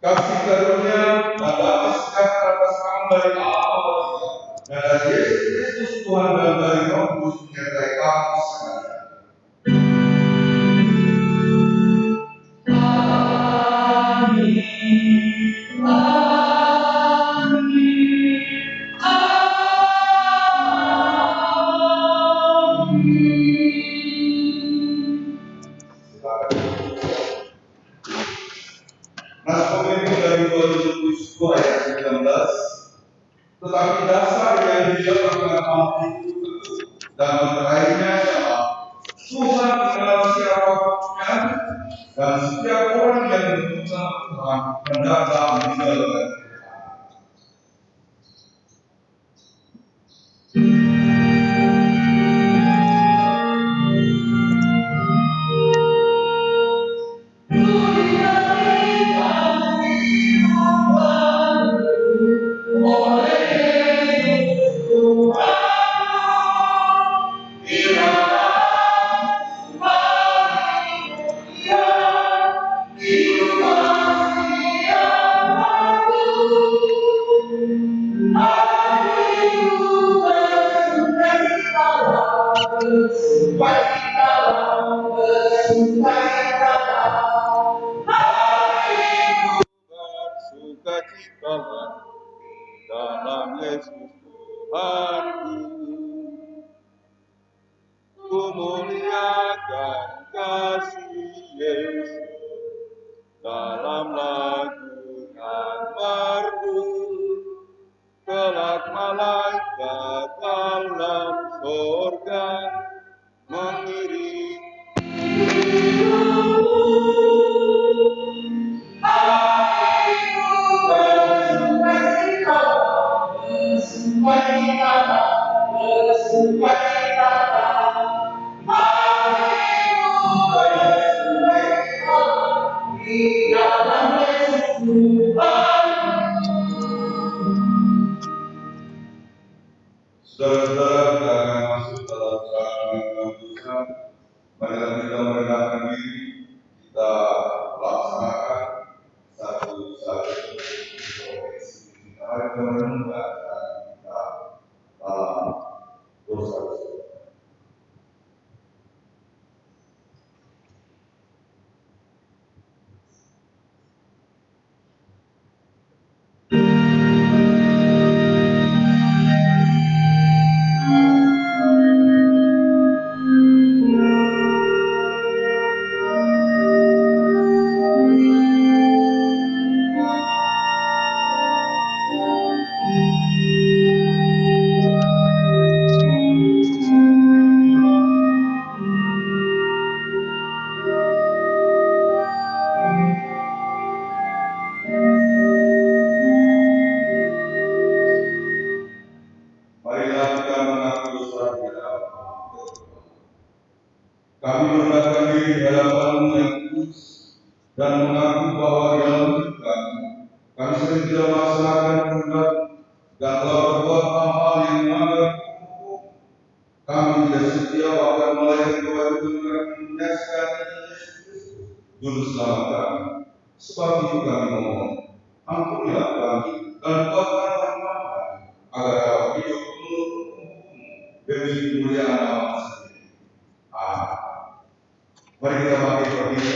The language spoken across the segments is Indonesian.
kasih karunia dan damai sejahtera atas kamu dari Allah dan dari Yesus Kristus Tuhan dan dari Roh Kudus menyertai kamu sekalian. Nas pemimpin dari 272 ayat 19. Tetapi dasar yang diletakkan Allah itu teguh dan berkaitannya adalah Tuhan mengenal siapa Tuhan dan setiap orang yang mengenal Tuhan hendaklah meninggalkan. Dalam Yesus Tuhanku, ku muliakan kasih Yesus dalam lagu dan merdu, kelak malaikat dalam surga mengiringi. Saudara-saudara, kita akan masuk dalam satu dosa. Marilah kita merendahkan diri, kita laksanakan satu-satu profesi kita. Mari kita merenungkan kita dalam dosa-dosa. Kami merendahkan diri di hadapan-Mu yang kudus dan mengaku bahwa di dalam hidup kami sering tidak melaksanakan kehendak dan telah berbuat hal-hal yang melanggar hukum. Kami tidak setia bahkan melayani kewajiban kami menyaksikan Yesus Juru Selamat kami. Sebab itu kami mohon, ampunilah kami dan buatkan kami agar dapat hidup menurut hukum-Mu demi kemuliaan nama sendiri. Amin. Mari kita bangkit berdiri.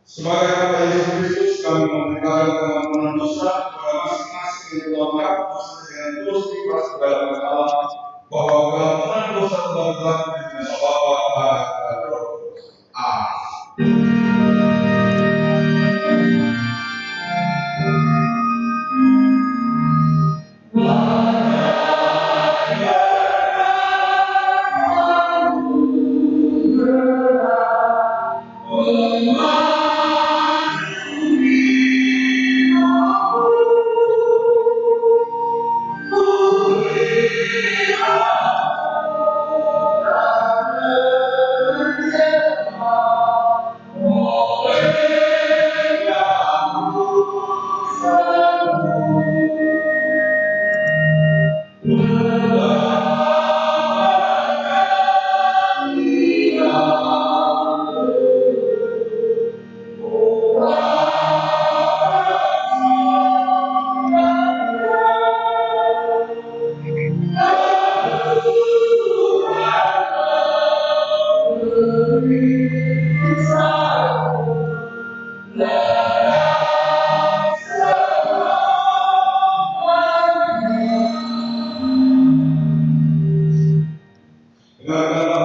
Sebagai hamba Yesus Kristus, kami memberikan pengampunan dosa kepada masing-masing yang telah melakukan dosa dengan tulus ikhlas dalam Allah, bahwa pengampunan dosa telah dilakukan dengan Bapa, Anak, dan Roh Kudus. Amin. Dengarkanlah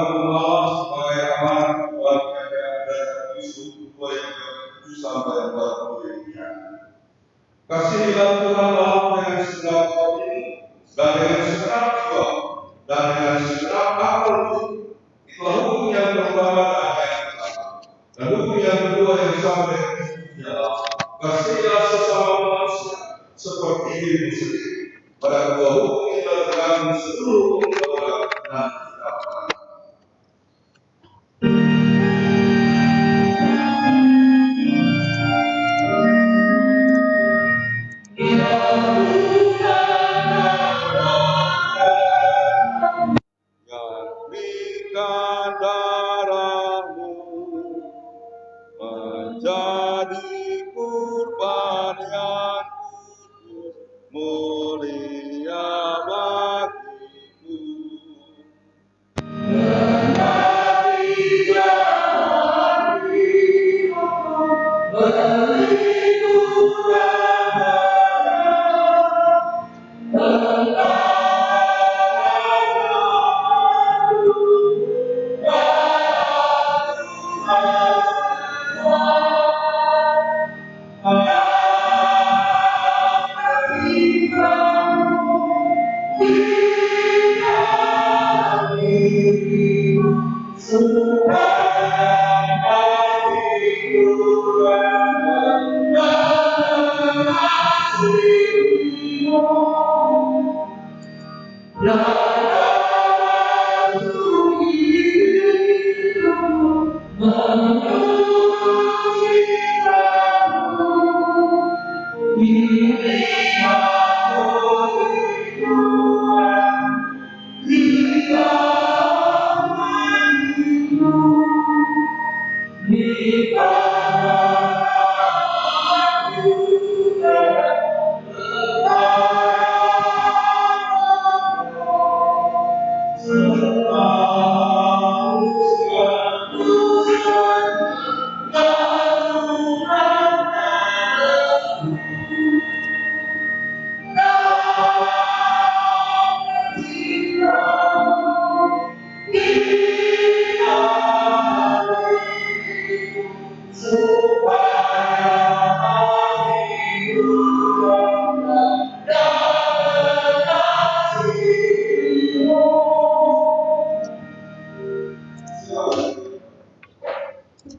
hukum Allah sebagai amanat buat kerajaan dan Yusuf 2 yang ke-7 sampai 49. Kasihilah Tuhan Allah dengan segenap hatimu dan dengan segenap jiwa dan dengan segenap akalmu. Itulah hukum yang pertama dan yang pertama. Dan hukum yang kedua yang sama dengan itu ialah kasihilah sesama manusia seperti dirimu sendiri. Pada kedua hukum ini terkandung seluruh hukum Taurat dan kitab-kitab. Berikan darahmu menjadi kurban yang kudus, mulia bagimu.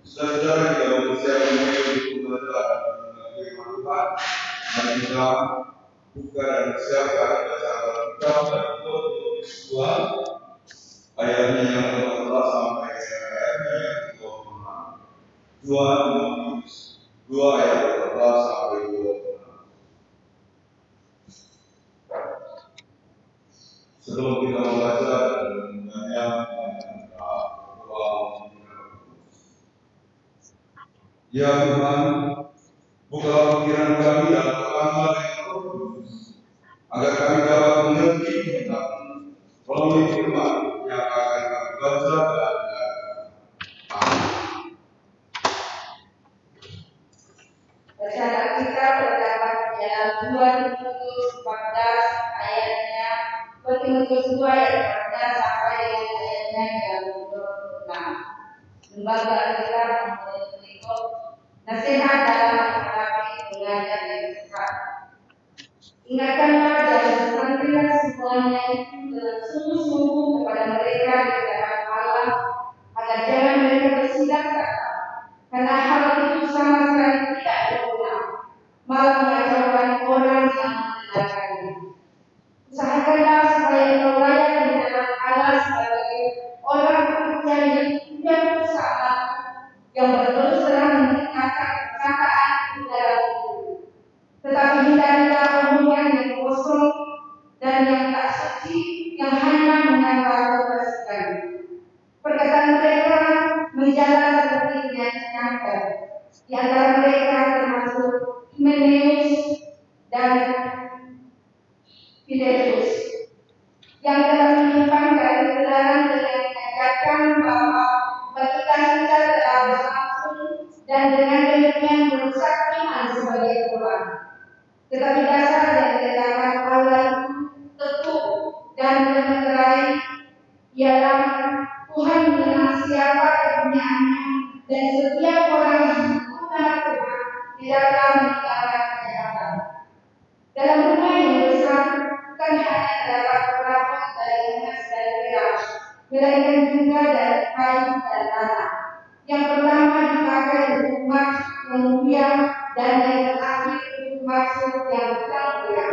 Saudara yang bersiap untuk belajar firman Tuhan, mari kita buka dan siapkan dasar kitab dan Tuhan ayatnya yang ke-14 sampai ayatnya yang ke-26. 2 Timotius 2 ayat 14 sampai 26. Sebelum kita membaca dan menanya ya Tuhan, bukalah pikiran kami dan teranglah yang kudus, agar kami dapat mengerti kitab-Mu melalui firman yang akan kami baca dan dengarkan. Amin. Bacaan kita terdapat di dalam 2 Timotius 14 ayatnya 2 Timotius 2 ayat 14 sampai ayatnya yang 26. Lembaga Alkitab memulai berikut nasihat dalam menghadapi pengajar yang sesat. Ingatkanlah dan bersantilah semuanya itu dengan sungguh-sungguh kepada mereka di hadapan Allah, agar jangan mereka bersidang kata, karena hal itu sama sekali tidak berguna, malah mengacaukan orang yang mendengarkannya. Usahakanlah supaya engkau layak di hadapan Allah sebagai orang percaya dan berusaha yang berterus terang meningkatkan perkataan di dalam tubuh. Tetapi hindarilah omongan yang kosong dan yang tak suci, yang hanya menambah kebersihan. Perkataan mereka menjalan seperti penyakit. Di antara mereka termasuk Himeneus dan Filetus, yang telah menyimpang dari kebenaran dengan mengajarkan bahwa baptisan kita telah berlangsung dan dengan demikian Tetapi dasar yang dikatakan Allah itu teguh dan menerai, ialah Tuhan mengenal siapa kepunyaannya, dan setiap orang yang mengikuti Tuhan tidaklah meninggalkan kejahatan. Dalam rumah yang besar bukan hanya terdapat perabot dari emas dan perak, melainkan juga dari kayu dan tanah. Yang pertama dipakai untuk maksud manusia, dan yang terakhir untuk maksud yang bukan mulia.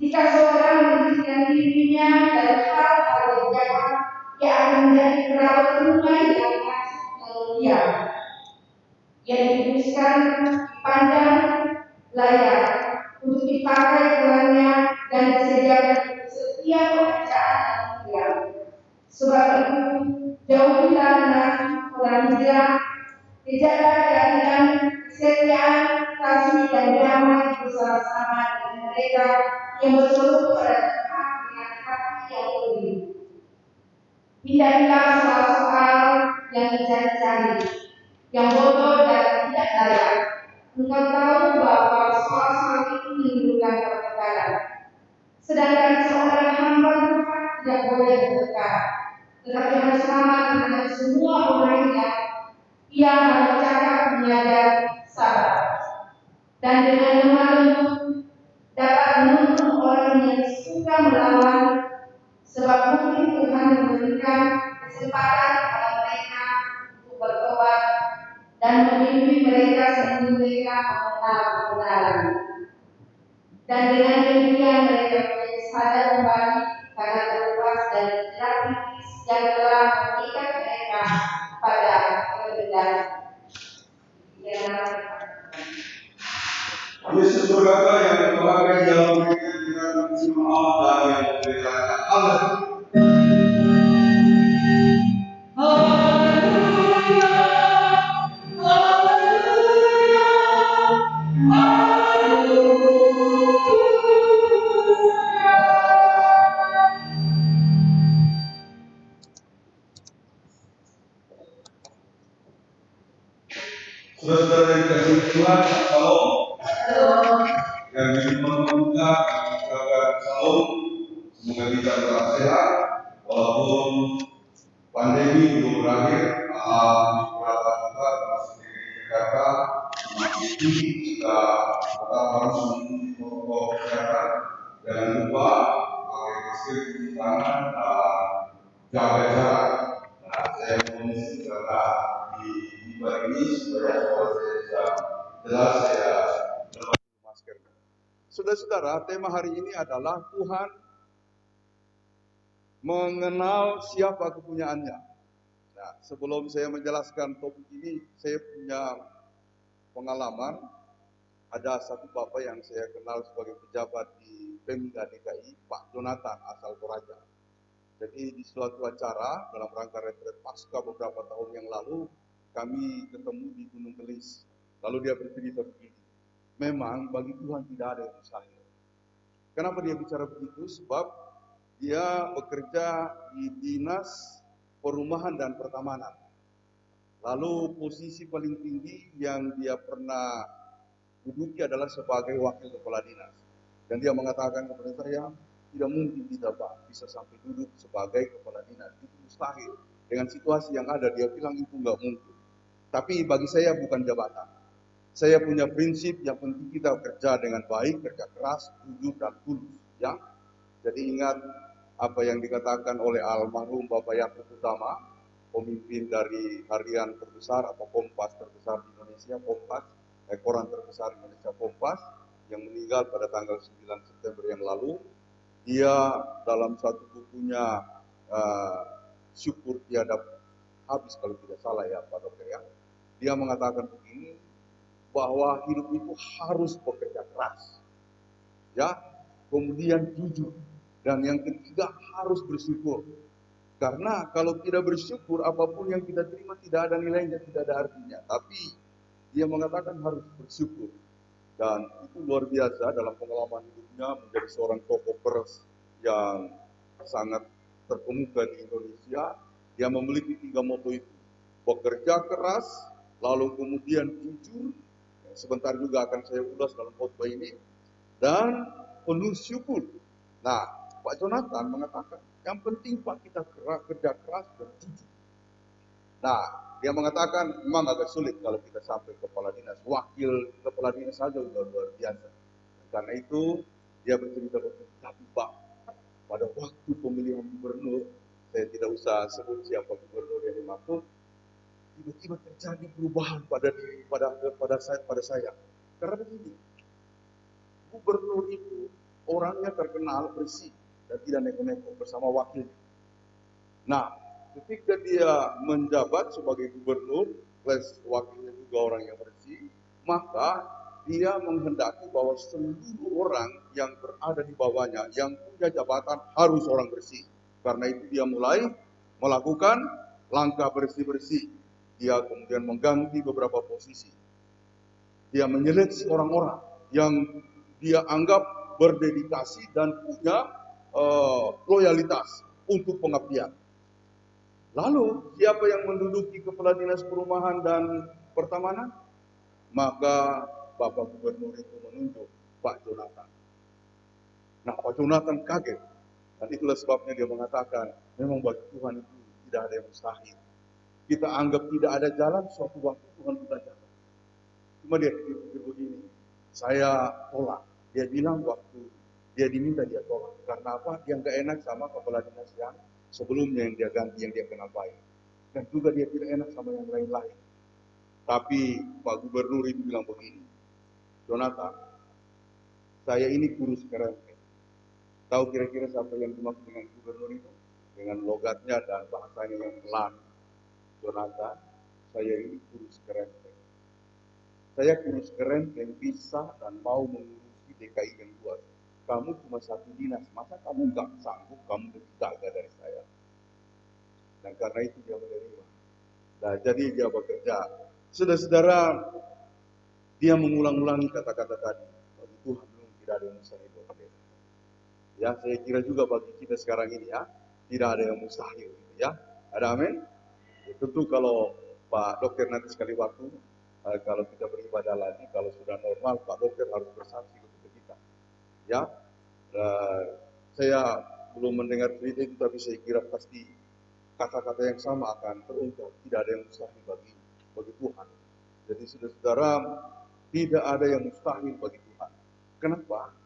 Jika seorang membersihkan dirinya dari hal-hal yang jahat, ia akan menjadi perawat rumah yang maksud manusia. Yang dikuduskan, dipandang, layak untuk dipakai tuannya dan disediakan untuk setiap pekerjaan manusia. Sebab itu, jauhilah menafik orang hijrah, kejarlah keadilan, kesetiaan, kasih dan damai bersama-sama dengan mereka yang berseru kepada Tuhan dengan hati yang murni. Hindarilah soal-soal yang dicari-cari, yang bodoh dan tidak layak. Engkau tahu bahwa soal-soal itu menimbulkan pertengkaran. Sedangkan seorang hamba Tuhan tidak boleh bertengkar, tetapi harus ramah terhadap semua orang yang ia harus cakap, mengajar, sabar, dan dengan lemah lembut dapat menuntun orang yang suka melawan, sebab mungkin Tuhan memberikan kesempatan kepada mereka untuk bertobat dan membimbing mereka sehingga mereka mengenal kebenaran. Dan dengan demikian mereka menjadi sadar kembali karena terlepas dari jerat iblis yang telah mengikat mereka pada kebenaran. Yesus berkata yang berbahagia dalam mereka dengan firman Allah yang memberitakan Allah. Saudara-saudara yang dikasihi Tuhan, Shalom. Yang meminta mengucapkan Shalom. Semoga kita tetap sehat walaupun pandemi belum berakhir. Beberapa tempat masih di Jakarta masih kita tetap harus mengikuti protokol kesehatan. Jangan lupa pakai masker, cuci tangan, jaga jarak. Nah, saya mengisi karena di ini supaya saya bisa jelas saya lepas masker. Saudara-saudara, tema hari ini adalah Tuhan mengenal siapa kepunyaannya. Nah, sebelum saya menjelaskan topik ini, saya punya pengalaman. Ada satu bapak yang saya kenal sebagai pejabat di Pemda DKI, Pak Jonathan asal Toraja. Jadi di suatu acara dalam rangka retret pasca beberapa tahun yang lalu, kami ketemu di Gunung Kelis. Lalu dia bercerita begini, memang bagi Tuhan tidak ada yang mustahil. Kenapa dia bicara begitu? Sebab dia bekerja di Dinas Perumahan dan Pertamanan. Lalu posisi paling tinggi yang dia pernah duduki adalah sebagai wakil kepala dinas. Dan dia mengatakan kepada saya, tidak mungkin kita Pak bisa sampai duduk sebagai kepala dinas. Itu mustahil. Dengan situasi yang ada, dia bilang itu nggak mungkin. Tapi bagi saya bukan jabatan. Saya punya prinsip yang penting kita kerja dengan baik, kerja keras, jujur dan tulus. Ya. Jadi ingat apa yang dikatakan oleh almarhum Bapak Yakub Utama, pemimpin dari harian terbesar atau Kompas terbesar di Indonesia, Kompas, koran terbesar Indonesia Kompas, yang meninggal pada tanggal 9 September yang lalu. Dia dalam satu bukunya Syukur Tiada Habis kalau tidak salah ya Pak Dokter ya, dia mengatakan begini, bahwa hidup itu harus bekerja keras, ya, kemudian jujur, dan yang ketiga harus bersyukur. Karena kalau tidak bersyukur, apapun yang kita terima tidak ada nilainya, tidak ada artinya. Tapi dia mengatakan harus bersyukur, dan itu luar biasa dalam pengalaman hidupnya menjadi seorang tokoh pers yang sangat terkemuka di Indonesia. Dia memiliki 3 moto itu, bekerja keras, lalu kemudian jujur, sebentar juga akan saya ulas dalam khotbah ini, dan penuh syukur. Nah, Pak Jonathan mengatakan, yang penting Pak kita kerja keras dan jujur. Nah, dia mengatakan memang agak sulit kalau kita sampai kepala dinas, wakil kepala dinas saja sudah luar biasa. Karena itu dia bercerita begini, tapi Pak, pada waktu pemilihan gubernur, saya tidak usah sebut siapa gubernur yang dimaksud, tiba-tiba terjadi perubahan pada saya. Karena begini, gubernur itu orangnya terkenal bersih dan tidak neko-neko bersama wakilnya. Nah, ketika dia menjabat sebagai gubernur, plus wakilnya juga orang yang bersih, maka dia menghendaki bahwa seluruh orang yang berada di bawahnya, yang punya jabatan harus orang bersih. Karena itu dia mulai melakukan langkah bersih-bersih. Dia kemudian mengganti beberapa posisi. Dia menyeleksi orang-orang yang dia anggap berdedikasi dan punya loyalitas untuk pengabdian. Lalu siapa yang menduduki kepala dinas perumahan dan pertamanan? Maka Bapak Gubernur itu menunjuk Pak Jonathan. Nah, Pak Jonathan kaget. Dan itulah sebabnya dia mengatakan, memang bagi Tuhan itu tidak ada yang mustahil. Kita anggap tidak ada jalan, suatu waktu Tuhan buka jalan. Cuma dia pikir begini, saya tolak. Dia bilang waktu dia diminta dia tolak. Karena apa? Dia nggak enak sama kepala dinas yang sebelumnya yang dia ganti, yang dia kenal baik. Dan juga dia tidak enak sama yang lain-lain. Tapi Pak Gubernur itu bilang begini, Jonathan, saya ini kurus keren. Tahu kira-kira siapa yang dimaksud dengan gubernur itu? Dengan logatnya dan bahasanya yang pelan. Jonathan, saya ini kurus keren. Saya kurus keren yang bisa dan mau mengurusi DKI yang luas. Kamu cuma satu dinas, masa kamu nggak sanggup, kamu lebih jaga dari saya. Dan karena itu dia menerima. Nah, jadi dia bekerja. Saudara-saudara, dia mengulang-ulangi kata-kata tadi. Bagi Tuhan belum tidak ada yang mustahil. Ya, saya kira juga bagi kita sekarang ini ya, tidak ada yang mustahil. Ya, ada amin? Ya, tentu kalau Pak Dokter nanti sekali waktu, kalau kita beribadah lagi, kalau sudah normal, Pak Dokter harus bersaksi untuk kita. Ya, saya belum mendengar cerita itu, tapi saya kira pasti kata-kata yang sama akan terungkap. Tidak ada yang mustahil bagi Tuhan. Jadi saudara-saudara, tidak ada yang mustahil bagi Tuhan. Kenapa?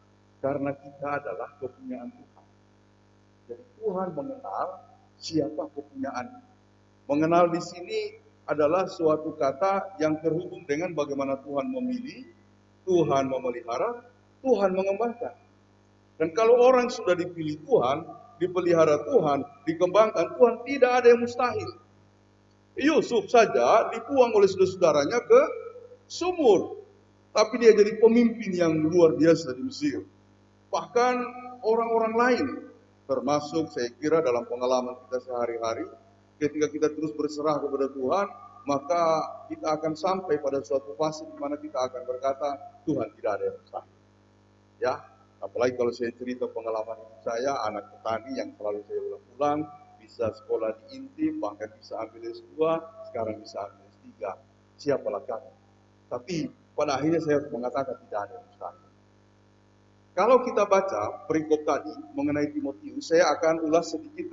Karena kita adalah kepunyaan Tuhan. Jadi Tuhan mengenal siapa kepunyaan. Mengenal di sini adalah suatu kata yang terhubung dengan bagaimana Tuhan memilih, Tuhan memelihara, Tuhan mengembangkan. Dan kalau orang sudah dipilih Tuhan, dipelihara Tuhan, dikembangkan Tuhan, tidak ada yang mustahil. Yusuf saja dibuang oleh saudara-saudaranya ke sumur. Tapi dia jadi pemimpin yang luar biasa di Mesir. Bahkan orang-orang lain, termasuk saya kira dalam pengalaman kita sehari-hari, ketika kita terus berserah kepada Tuhan, maka kita akan sampai pada suatu fase di mana kita akan berkata, Tuhan tidak ada yang mustahil. Ya, apalagi kalau saya cerita pengalaman hidup saya, anak petani yang selalu saya ulang-ulang, bisa sekolah di Intip, bahkan bisa ambil S2, sekarang bisa ambil S3. Siapalah kami. Tapi pada akhirnya saya harus mengatakan tidak ada yang mustahil. Kalau kita baca perikop tadi mengenai Timotius, saya akan ulas sedikit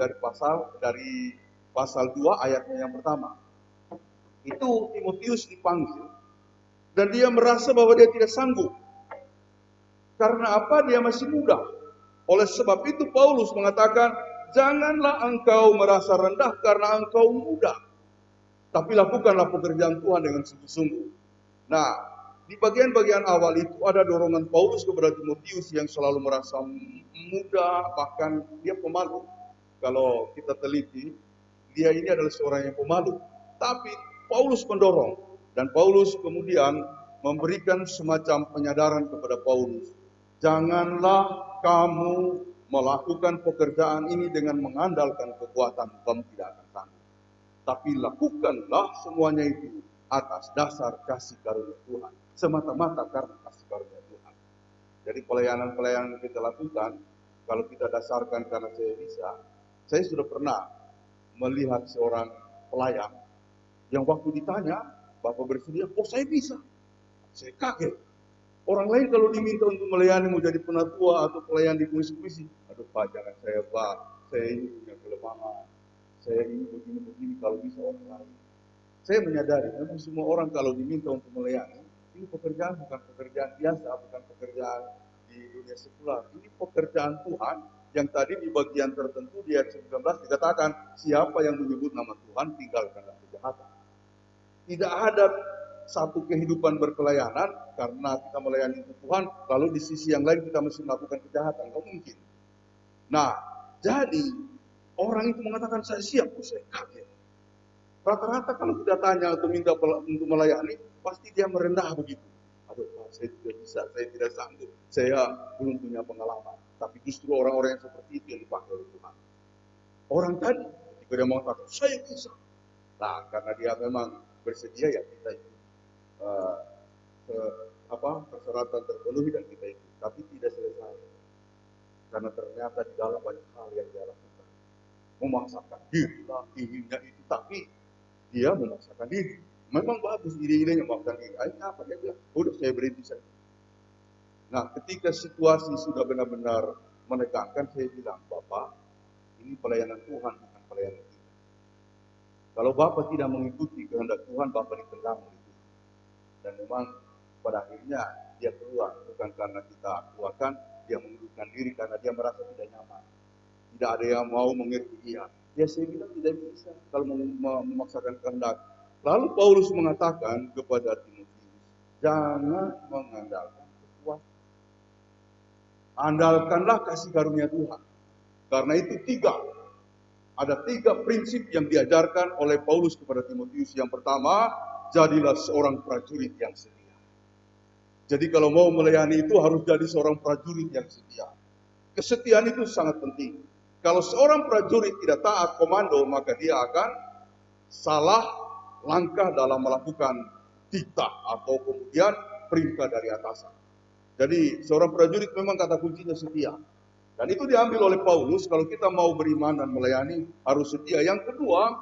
dari pasal 2 ayatnya yang pertama. Itu Timotius dipanggil dan dia merasa bahwa dia tidak sanggup. Karena apa? Dia masih muda. Oleh sebab itu Paulus mengatakan, janganlah engkau merasa rendah karena engkau muda, tapi lakukanlah pekerjaan Tuhan dengan sungguh-sungguh. Nah, di bagian-bagian awal itu ada dorongan Paulus kepada Timotius yang selalu merasa muda, bahkan dia pemalu. Kalau kita teliti, dia ini adalah seorang yang pemalu. Tapi Paulus mendorong, dan Paulus kemudian memberikan semacam penyadaran kepada Paulus. Janganlah kamu melakukan pekerjaan ini dengan mengandalkan kekuatan, kamu tidak akan sanggup. Tapi lakukanlah semuanya itu atas dasar kasih karunia Tuhan. Semata-mata karena kasih karunia Tuhan. Jadi pelayanan-pelayanan yang kita lakukan, kalau kita dasarkan karena saya bisa, saya sudah pernah melihat seorang pelayan yang waktu ditanya, Bapak bersedia, oh saya bisa. Saya kaget. Orang lain kalau diminta untuk melayani mau jadi penatua atau pelayan di komisi-komisi, aduh Pak, jangan saya Pak, saya ini punya kelemahan, saya ini begini-begini, kalau bisa orang lain. Saya menyadari memang semua orang kalau diminta untuk melayani, ini pekerjaan bukan pekerjaan biasa, bukan pekerjaan di dunia sekular. Ini pekerjaan Tuhan yang tadi di bagian tertentu di ayat 19 dikatakan, siapa yang menyebut nama Tuhan tinggalkanlah kejahatan. Tidak ada satu kehidupan berpelayanan karena kita melayani Tuhan, lalu di sisi yang lain kita mesti melakukan kejahatan. Nggak mungkin. Nah, jadi orang itu mengatakan saya siap, saya kaget. Rata-rata kalau kita tanya atau minta untuk melayani, pasti dia merendah begitu. Aduh, saya tidak bisa, saya tidak sanggup, saya belum punya pengalaman. Tapi justru orang-orang yang seperti itu yang dipakai oleh Tuhan. Orang tadi, ketika dia mengatakan, saya bisa. Nah, karena dia memang bersedia, ya kita itu persyaratan terpenuhi dan kita itu. Tapi tidak selesai. Karena ternyata di dalam banyak hal yang dia lakukan. Memaksakan diri lah, inginnya itu, tapi dia memaksakan diri. Memang bagus ide-idenya memaksakan diri. Akhirnya apa? Dia bilang, udah saya berhenti saja. Nah, ketika situasi sudah benar-benar menegangkan, saya bilang, Bapak, ini pelayanan Tuhan, bukan pelayanan kita. Kalau Bapak tidak mengikuti kehendak Tuhan, Bapak ditendang oleh Tuhan. Dan memang pada akhirnya dia keluar, bukan karena kita keluarkan, dia mengundurkan diri karena dia merasa tidak nyaman. Tidak ada yang mau mengerti dia. Ya saya bilang tidak bisa kalau memaksakan kehendak. Lalu Paulus mengatakan kepada Timotius, jangan mengandalkan kekuatan. Andalkanlah kasih karunia Tuhan. Karena itu ada tiga prinsip yang diajarkan oleh Paulus kepada Timotius. Yang pertama, jadilah seorang prajurit yang setia. Jadi kalau mau melayani itu harus jadi seorang prajurit yang setia. Kesetiaan itu sangat penting. Kalau seorang prajurit tidak taat komando, maka dia akan salah langkah dalam melakukan titah atau kemudian perintah dari atasan. Jadi seorang prajurit memang kata kuncinya setia. Dan itu diambil oleh Paulus, kalau kita mau beriman dan melayani harus setia. Yang kedua,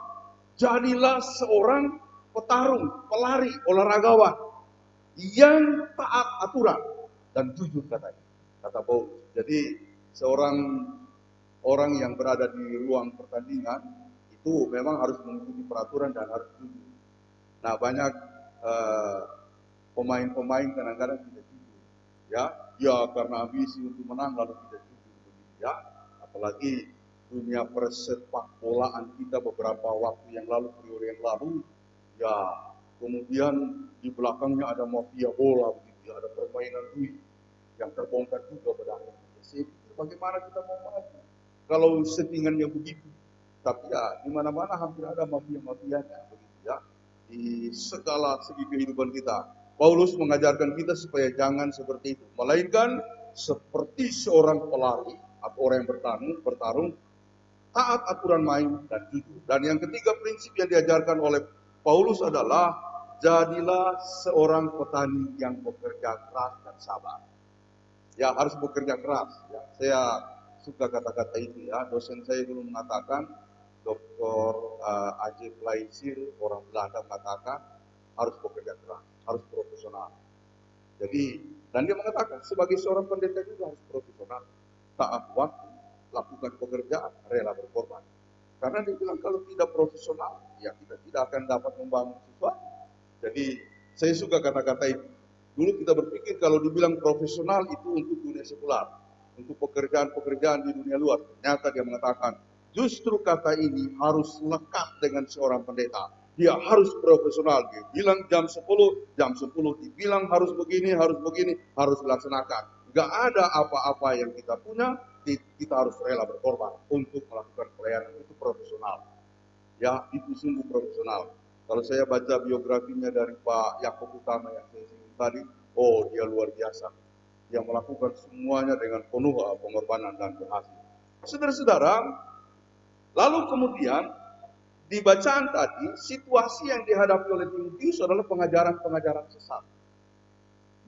jadilah seorang petarung, pelari, olahragawan yang taat aturan dan jujur katanya, kata Paulus. Jadi seorang orang yang berada di ruang pertandingan itu memang harus mengikuti peraturan dan harus jujur. Nah, banyak pemain-pemain kadang-kadang tidak jujur, ya karena ambisi untuk menang lalu tidak jujur begitu, ya. Apalagi dunia persepak bolaan kita beberapa waktu yang lalu, periode yang lalu, ya kemudian di belakangnya ada mafia bola begitu, ya, ada permainan duit yang terbongkar juga pada akhirnya. Bagaimana kita mau maju kalau settingannya begitu? Tapi ya di mana-mana hampir ada mafia-mafianya begitu, ya, di segala segi kehidupan kita. Paulus mengajarkan kita supaya jangan seperti itu, melainkan seperti seorang pelari atau orang yang bertarung, taat aturan main dan jujur. Dan yang ketiga prinsip yang diajarkan oleh Paulus adalah jadilah seorang petani yang bekerja keras dan sabar. Ya, harus bekerja keras. Ya, saya suka kata-kata itu, ya. Dosen saya dulu mengatakan, Dr. A.J. Plaisir, orang Belanda, mengatakan harus bekerja keras, harus profesional. Jadi, dan dia mengatakan sebagai seorang pendeta juga harus profesional, taat waktu, lakukan pekerjaan, rela berkorban. Karena dia bilang kalau tidak profesional, ya kita tidak akan dapat membangun sesuatu. Jadi, saya suka kata-kata itu. Dulu kita berpikir kalau dibilang profesional itu untuk dunia sekular, untuk pekerjaan-pekerjaan di dunia luar. Ternyata dia mengatakan, justru kata ini harus lekat dengan seorang pendeta. Dia harus profesional. Dia bilang jam 10 dibilang harus begini, harus dilaksanakan. Gak ada apa-apa yang kita punya, kita harus rela berkorban untuk melakukan pelayanan. Itu profesional. Ya, itu sungguh profesional. Kalau saya baca biografinya dari Pak Yakob Utama yang saya singgung tadi, oh dia luar biasa. Dia melakukan semuanya dengan penuh pengorbanan dan berhasil. Saudara-saudara, lalu kemudian di bacaan tadi, situasi yang dihadapi oleh Timotius adalah pengajaran-pengajaran sesat.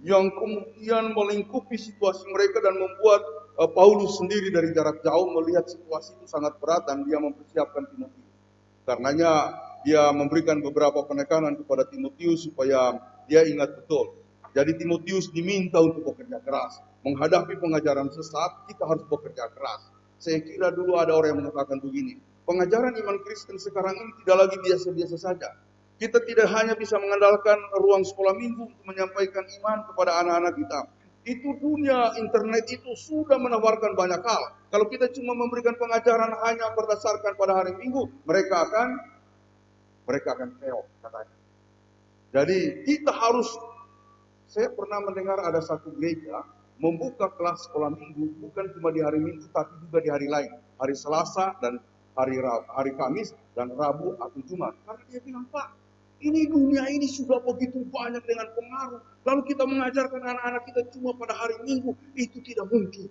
Yang kemudian melingkupi situasi mereka dan membuat Paulus sendiri dari jarak jauh melihat situasi itu sangat berat dan dia mempersiapkan Timotius. Karenanya dia memberikan beberapa penekanan kepada Timotius supaya dia ingat betul Jadi Timotius diminta untuk bekerja keras. Menghadapi pengajaran sesat, kita harus bekerja keras. Saya kira dulu ada orang yang mengatakan begini, pengajaran iman Kristen sekarang ini tidak lagi biasa-biasa saja. Kita tidak hanya bisa mengandalkan ruang sekolah minggu untuk menyampaikan iman kepada anak-anak kita. Itu dunia internet itu sudah menawarkan banyak hal. Kalau kita cuma memberikan pengajaran hanya berdasarkan pada hari Minggu, mereka akan keok katanya. Jadi kita harus, saya pernah mendengar ada satu gereja membuka kelas sekolah minggu bukan cuma di hari Minggu tapi juga di hari lain, hari Selasa dan hari Kamis dan Rabu atau Jumat. Karena dia bilang, Pak, ini dunia ini sudah begitu banyak dengan pengaruh. Lalu kita mengajarkan anak-anak kita cuma pada hari Minggu, itu tidak mungkin.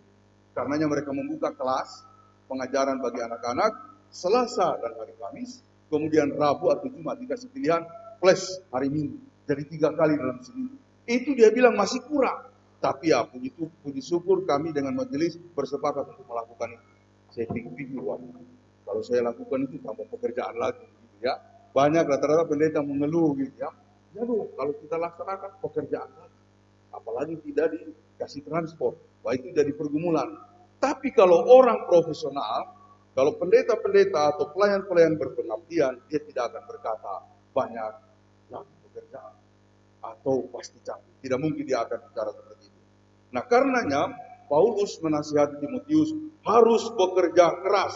Karenanya mereka membuka kelas pengajaran bagi anak-anak Selasa dan hari Kamis, kemudian Rabu atau Jumat dikasih pilihan plus hari Minggu. Jadi 3 kali dalam seminggu. Itu dia bilang masih kurang. Tapi ya puji syukur kami dengan majelis bersepakat untuk melakukan itu. Saya pikir, wah, kalau saya lakukan itu tambah pekerjaan lagi gitu ya. Banyak rata-rata pendeta mengeluh gitu ya. Aduh, kalau kita laksanakan pekerjaan lagi. Apalagi tidak dikasih transport. Wah, itu jadi pergumulan. Tapi kalau orang profesional, kalau pendeta-pendeta atau pelayan-pelayan berpengabdian, dia tidak akan berkata banyak pekerjaan atau pasti capek. Tidak mungkin dia akan bicara seperti itu. Nah, karenanya Paulus menasihati Timotius harus bekerja keras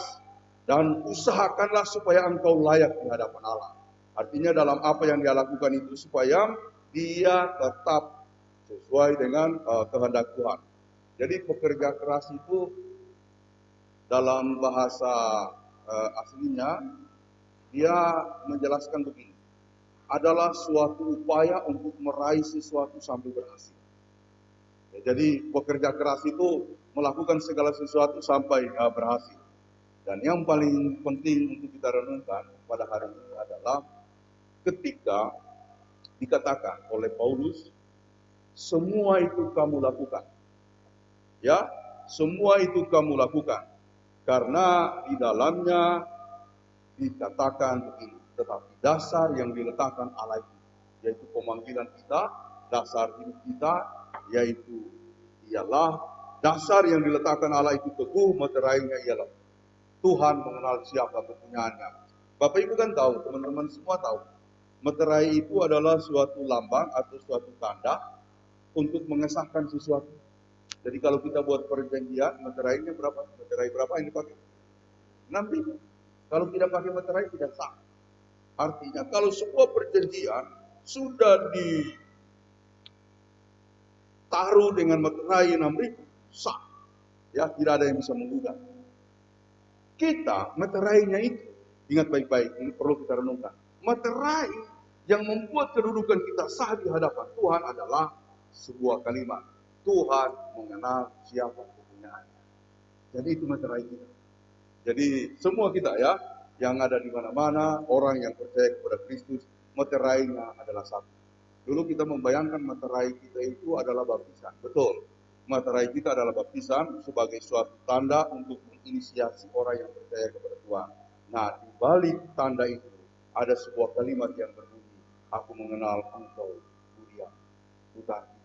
dan usahakanlah supaya engkau layak di hadapan Allah. Artinya dalam apa yang dia lakukan itu supaya dia tetap sesuai dengan kehendak Tuhan. Jadi bekerja keras itu dalam bahasa aslinya dia menjelaskan begini, adalah suatu upaya untuk meraih sesuatu sampai berhasil. Ya, jadi bekerja keras itu melakukan segala sesuatu sampai berhasil. Dan yang paling penting untuk kita renungkan pada hari ini adalah ketika dikatakan oleh Paulus, semua itu kamu lakukan. Ya, semua itu kamu lakukan. Karena di dalamnya dikatakan begini, tetapi dasar yang diletakkan Allah itu, yaitu pemanggilan kita, dasar hidup kita, yaitu ialah dasar yang diletakkan Allah itu teguh, meterainya ialah Tuhan mengenal siapa kepunyaannya. Bapak Ibu kan tahu, teman-teman semua tahu, meterai itu adalah suatu lambang atau suatu tanda untuk mengesahkan sesuatu. Jadi kalau kita buat perjanjian, meterainya berapa? Meterai berapa yang dipakai? 6.000. Kalau tidak pakai meterai tidak sah. Artinya kalau sebuah perjanjian sudah ditaruh dengan meterai 6.000, sah. Ya, tidak ada yang bisa menggugat. Kita, meterainya itu, ingat baik-baik, ini perlu kita renungkan. Meterai yang membuat kedudukan kita sah di hadapan Tuhan adalah sebuah kalimat. Tuhan mengenal siapa kepunyaannya. Jadi itu meterai kita. Jadi semua kita ya, yang ada di mana-mana, orang yang percaya kepada Kristus, meterainya adalah satu. Dulu kita membayangkan meterai kita itu adalah baptisan. Betul, meterai kita adalah baptisan sebagai suatu tanda untuk menginisiasi orang yang percaya kepada Tuhan. Nah, di balik tanda itu ada sebuah kalimat yang berbunyi, aku mengenal engkau, Budia, Butati,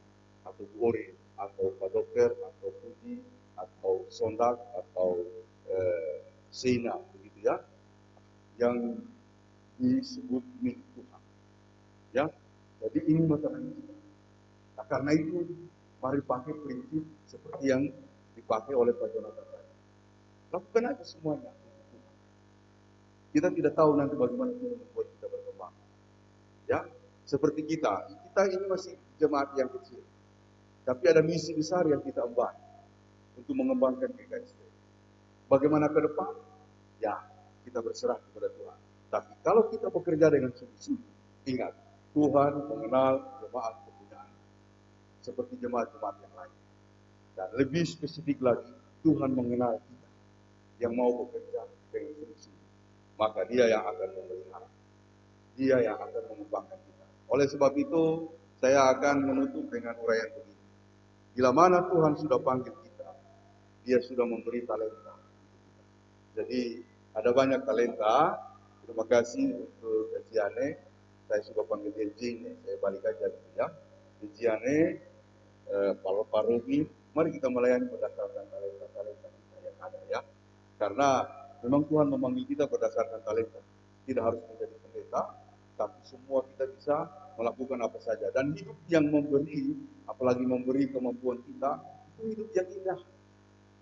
atau Ore, atau Pak Dokter, atau Puji, atau Sondak, atau Sina, begitu ya, yang disebut milik Tuhan. Ya, jadi ini meterai kita. Nah, karena itu, mari pakai prinsip seperti yang dipakai oleh Pak Jonathan tadi. Lakukan aja semuanya. Kita tidak tahu nanti bagaimana Tuhan membuat kita berkembang. Ya, seperti kita ini masih jemaat yang kecil. Tapi ada misi besar yang kita emban untuk mengembangkan GKST. Bagaimana ke depan? Ya, kita berserah kepada Tuhan. Tapi kalau kita bekerja dengan sungguh-sungguh, ingat, Tuhan mengenal jemaat kepunyaan seperti jemaat-jemaat yang lain. Dan lebih spesifik lagi, Tuhan mengenal kita yang mau bekerja dengan sungguh-sungguh. Maka Dia yang akan memelihara. Dia yang akan mengembangkan kita. Oleh sebab itu, saya akan menutup dengan uraian begini. Bila mana Tuhan sudah panggil kita, Dia sudah memberi talenta. Jadi ada banyak talenta. Terima kasih untuk kajiannya. Saya sudah panggil dia Jing, saya balik aja ya. Siane, Pak Robi, mari kita melayani berdasarkan talenta-talenta kita yang ada ya. Karena memang Tuhan memanggil kita berdasarkan talenta. Tidak harus menjadi pendeta, tapi semua kita bisa melakukan apa saja. Dan hidup yang memberi, apalagi memberi kemampuan kita, itu hidup yang indah.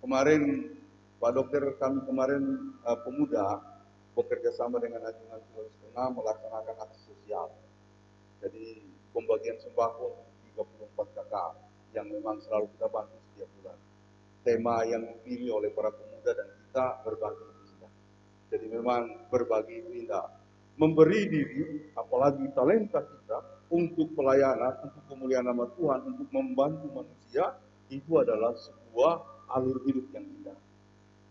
Kemarin Pak Dokter kami kemarin pemuda bekerja sama dengan Anjungan Sulawesi Tengah melaksanakan aksi sosial. Jadi pembagian sembako untuk 34 kakak yang memang selalu kita bantu setiap bulan. Tema yang dipilih oleh para pemuda dan kita berbagi itu indah. Jadi memang berbagi itu indah. Memberi diri, apalagi talenta kita untuk pelayanan, untuk kemuliaan nama Tuhan, untuk membantu manusia, itu adalah sebuah alur hidup yang indah.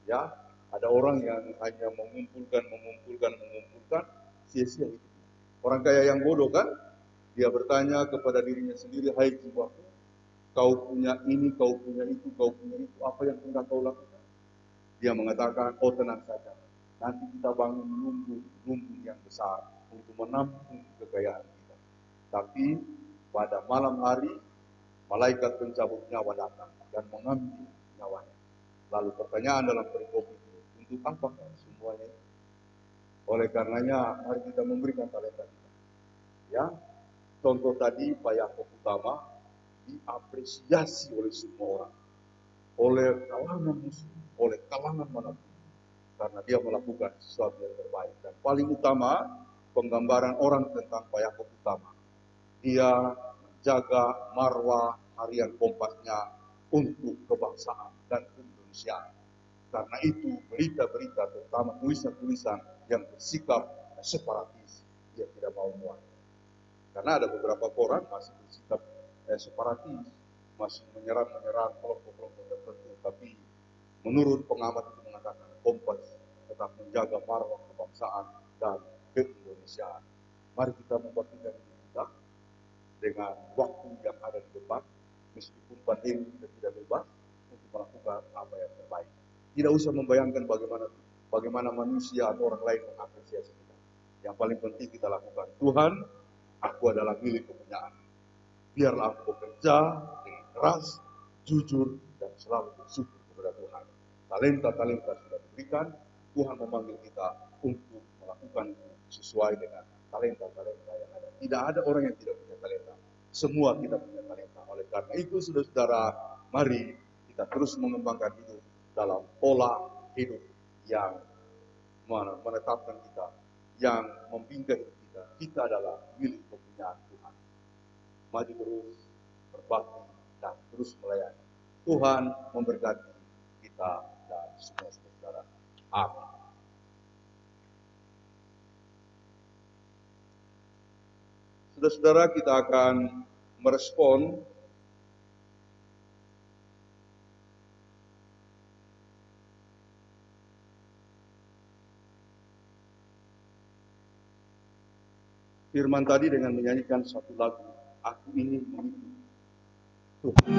Ya, ada orang yang hanya mengumpulkan, sia-sia hidup. Orang kaya yang bodoh kan, dia bertanya kepada dirinya sendiri, hai jiwaku, kau punya ini, kau punya itu, apa yang hendak kau lakukan? Dia mengatakan, oh tenang saja, nanti kita bangun lumbung yang besar untuk menampung kekayaan kita. Tapi pada malam hari, malaikat pencabut nyawa datang dan mengambil nyawanya. Lalu pertanyaan dalam perikop itu, untuk apa semuanya? Oleh karenanya, mari kita memberikan talenta kita. Ya, contoh tadi Pak Yaakob Utama diapresiasi oleh semua orang, oleh kalangan muslim, oleh kalangan manapun, karena dia melakukan sesuatu yang terbaik. Dan paling utama, penggambaran orang tentang Pak Yaakob Utama. Dia menjaga marwah harian Kompasnya untuk kebangsaan dan kemanusiaan. Karena itu berita-berita, terutama tulisan-tulisan yang bersikap separatis, dia tidak mau muat. Karena ada beberapa koran masih bersikap separatis, masih menyerang kelompok-kelompok tertentu. Tapi menurut pengamat itu mengatakan Kompas tetap menjaga marwah kebangsaan dan keindonesiaan. Mari kita membaktikan diri kita dengan waktu yang ada di depan, meskipun pandemi kita tidak bebas untuk melakukan apa yang terbaik. Tidak usah membayangkan bagaimana manusia atau orang lain mengapresiasi kita. Yang paling penting kita lakukan, Tuhan, aku adalah milik kepunyaan. Biarlah aku bekerja dengan keras, jujur, dan selalu bersyukur kepada Tuhan. Talenta-talenta sudah diberikan, Tuhan memanggil kita untuk melakukan sesuai dengan talenta-talenta yang ada. Tidak ada orang yang tidak punya talenta. Semua kita punya talenta. Oleh karena itu, saudara-saudara, mari kita terus mengembangkan hidup dalam pola hidup yang menetapkan kita, yang membingkai hidup kita. Kita adalah milik kepunyaan Tuhan. Maju terus, berbakti, dan terus melayani. Tuhan memberkati kita dan semua saudara. Amin. Saudara-saudara, kita akan merespon firman tadi dengan menyanyikan satu lagu, Aku Ingin Mengikuti Tuhan.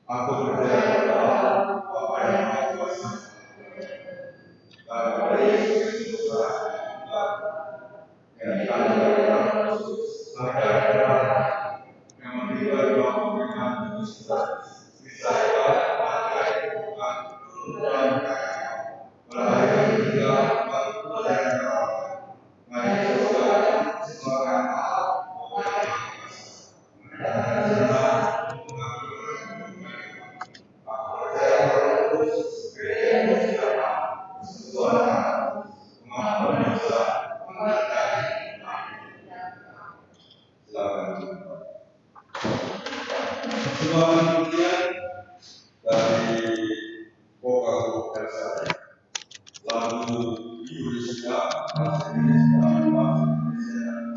Aku percaya kepada Bapa yang Maha Kuasa, dan Yesus Kristus yang dikandung dari Roh Kudus, lahir dari Maria, yang menderita di bawah pemerintahan Pontius Pilatus, disayat, mati, dikuburkan, turun dalam kaya, berlari dari ketiga, bangkit dari neraka, naik ke surga, disembahkan Allah, Bapa yang Maha Kuasa, mendatangkan surga, aku percaya pada Roh Kudus, gereja yang bersih, persekutuan anak, pengampunan dosa, pengampunan silakan. Sumbangan kemudian dari vokal Elsa, lagu Indonesia, bahasa Indonesia, bahasa Indonesia, bahasa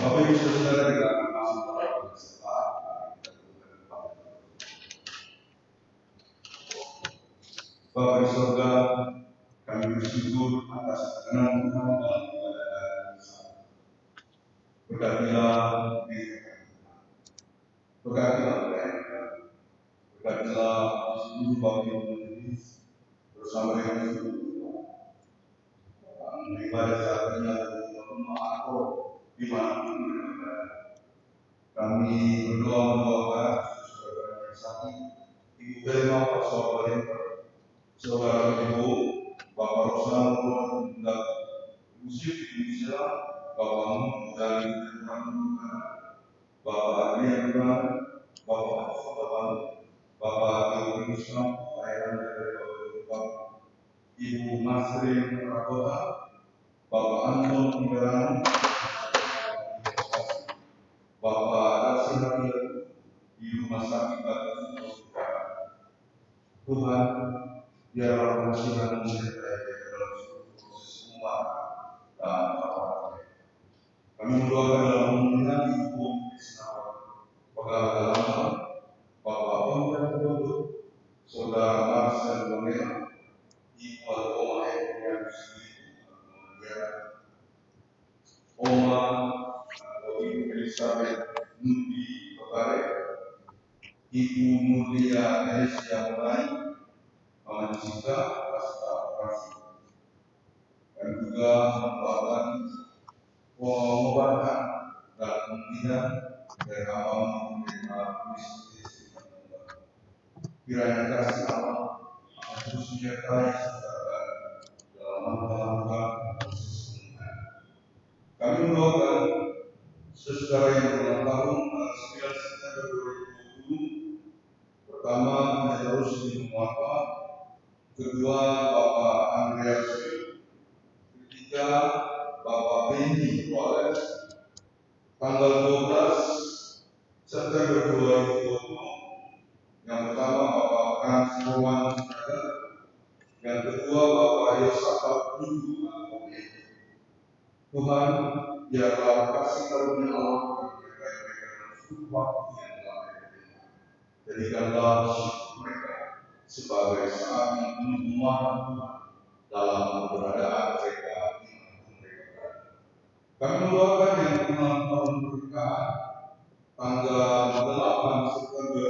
Bapak Ibu Saudara kita akan langsung berserta. Bapa di surga, kami bersyukur atas ketenangan Tuhan dalam keadaan kita. Berkatilah diri kami, berkatilah mereka, berkatilah seluruh Bapak Ibu ini bersama dengan seluruh Tuhan. Beribadah saatnya untuk aku di mana berada. Kami berdoa mendoakan saudara yang sakit, Ibu Belma, Pak Sobalim, Saudara Ibu, Bapak Rosal, dan Musik Indonesia, Bapak Mu, dan Tuhan. Bapak Adriana, Bapak Sotaban, Bapak Teguh Islam, layanan dari Bapak Ibu Masrin Rakota, Bapak Anton Penggeran, Bapak Darsin di Rumah Sakit Batu Tuhan, biarlah kasihan menyertai dalam seluruh proses umat dan perawatan. Kami mendoakan dalam mengenai Ibu Krisna, Pegawai Lama, Bapak Pemda Penduduk, Saudara Marcel Bonela, Ibu Oma yang kemudian Oma atau Ibu Elizabeth Nudi Pekare, Ibu Mulia Malaysia Mulai, Mama Cika, Pasca Operasi, dan juga mendoakan pengobatan dan pembinaan dari abang menerima misi. Kiranya kasih Allah terus menyertai saudara dalam melakukan proses pemulihan. Kami mendoakan saudara yang berulang tahun 9 September 2020, pertama Menerus di Muapa, kedua Bapak Andreas, ketiga Bapak Benny Wallace, tanggal 12 September 2020. Yang pertama Bapak Frans Roman, yang kedua Bapak Yosafat Dulu. Tuhan, biarlah kasih karunia Allah menyertai mereka dalam seluruh waktu yang telah mereka terima. Jadikanlah hidup mereka sebagai saat yang penuh pemahaman Tuhan dalam keberadaan mereka dimanapun mereka berada. Kami mendoakan yang ulang tahun pernikahan tanggal 8 September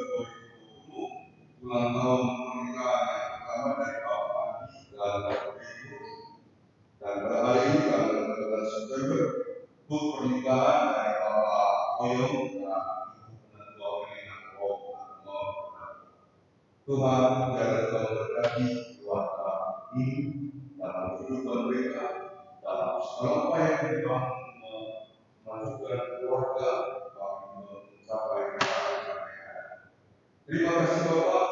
2020, ulang tahun pernikahan yang pertama dari Bapak Andi dan Bapak Ibu. Dan pada hari ini tanggal 13 September, untuk pernikahan dari Bapak Oyong dan Ibu Penentua Melina Tuhan, biarlah Tuhan berkati keluarga ini dalam kehidupan mereka, dalam segala upaya yang dibangun memajukan keluarga mencapai kebahagiaan. Terima kasih Bapak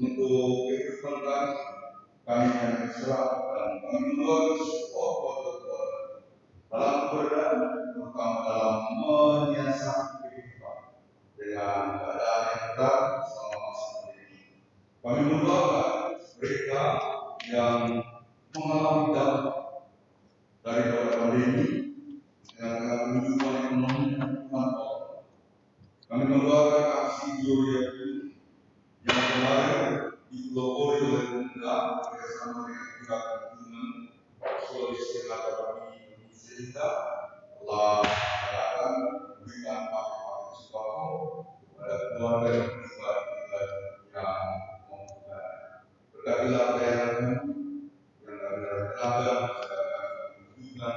untuk kehidupan kami. Kami yang berserah dan kami mendoakan support dalam keberadaan, terutama dalam menyiasati kehidupan dengan keadaan yang berat selama masa pandemi. Kami mendoakan mereka yang mengalami dampak daripada pandemi yang akan menunjukkan ekonomi dan kemampuan. Kami mendoakan aksi Gloria yang kemarin dipelopori oleh pemuda bersama dengan pihak hubungan Sulawesi Selatan Indonesia kita telah mengadakan memberikan paket sembako kepada keluarga yang terlibat yang membutuhkan. Berkatilah pelayanan yang dari tenaga hubungan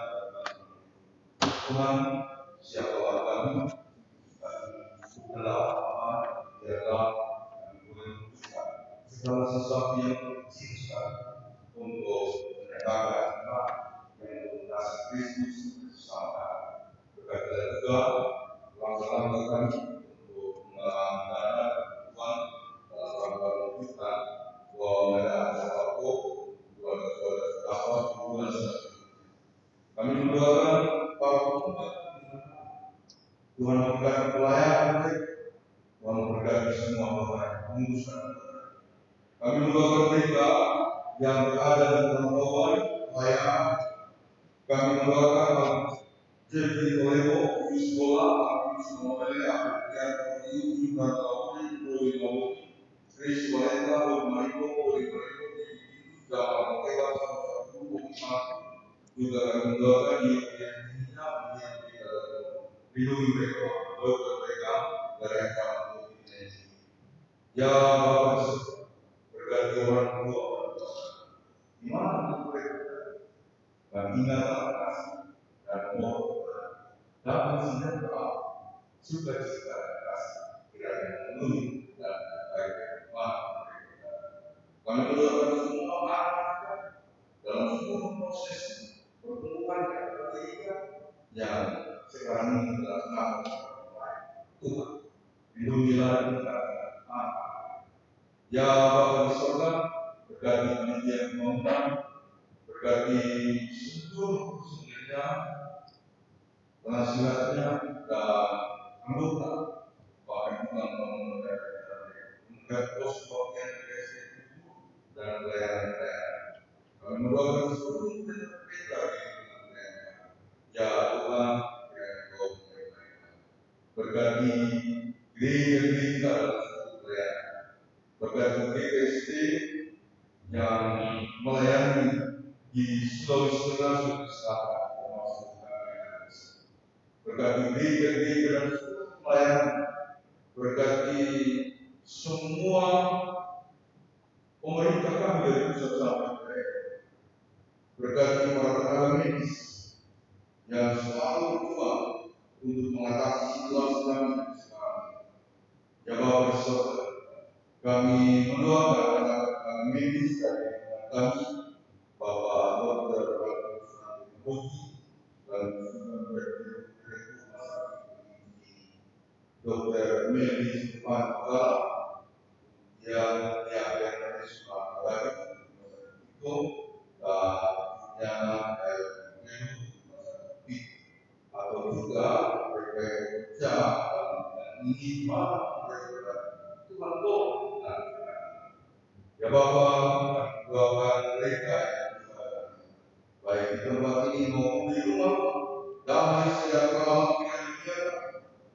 Tuhan, siapa kami adalah biarlah segala sesuatu yang tercipta untuk menegakkan iman yang mengundang Kristus bersama. Berkatilah juga langkah-langkah kami untuk menggalang dana Tuhan dalam rangka mewujudkan bahwa mereka ada keluarga-keluarga terdampak hubungan sosial. Kami mendoakan para pemuda Tuhan memberkati pelayanan mereka, Tuhan memberkati semua orang yang menguruskan. Kami mendoakan mereka yang berada di dalam bawah pelayanan. Kami mendoakan Jeffrey Toledo di sekolah, kami semua melihat yang ini dan kami boleh mau Chris Walenda, Mariko, boleh Mariko di dalam mereka sama juga kami mendoakan yang lindungi mereka, doakan mereka dari ancaman COVID-19. Ya Bapak, berkati orang tua, di mana mereka dan ingatlah kasih dan mohon dapat sejahtera, sukacita dan kasih kiranya memenuhi dan baik mereka. Kami berdoa semua anak dalam seluruh proses pertumbuhan dan pendidikan yang sekarang ini telah Tuhan. Lindungilah kita. Ya Bapa di surga, berkati panitia yang mengundang, berkati seluruh personilnya, penasihatnya, dan anggota, bahkan Tuhan mengucapkan pos-posnya dan pelayanan-pelayanan. Kami mendoakan seluruh kita ya Tuhan, ya Tuhan, berkati gereja-gereja dalam pelayanan, berkati GKSD yang melayani di Sulawesi Tengah, Sulawesi Selatan, termasuk berkati gereja-gereja dan seluruh pelayanan, berkati semua pemerintah kami dari pusat sampai daerah, berkati para tenaga medis yang selalu berjuang untuk mengatasi situasi kami sekarang. Ya Bapak bersaudara, kami mendoakan tenaga medis dari kami, Bapak Dr. Budi dan Dr. Medis Pangkala yang dari Sumatera lagi itu yang atau juga bekerja ingin mereka Tuhan Tuhan. Ya Bapak, doakan mereka baik di tempat ini maupun di rumah, damai sejahtera dengan dia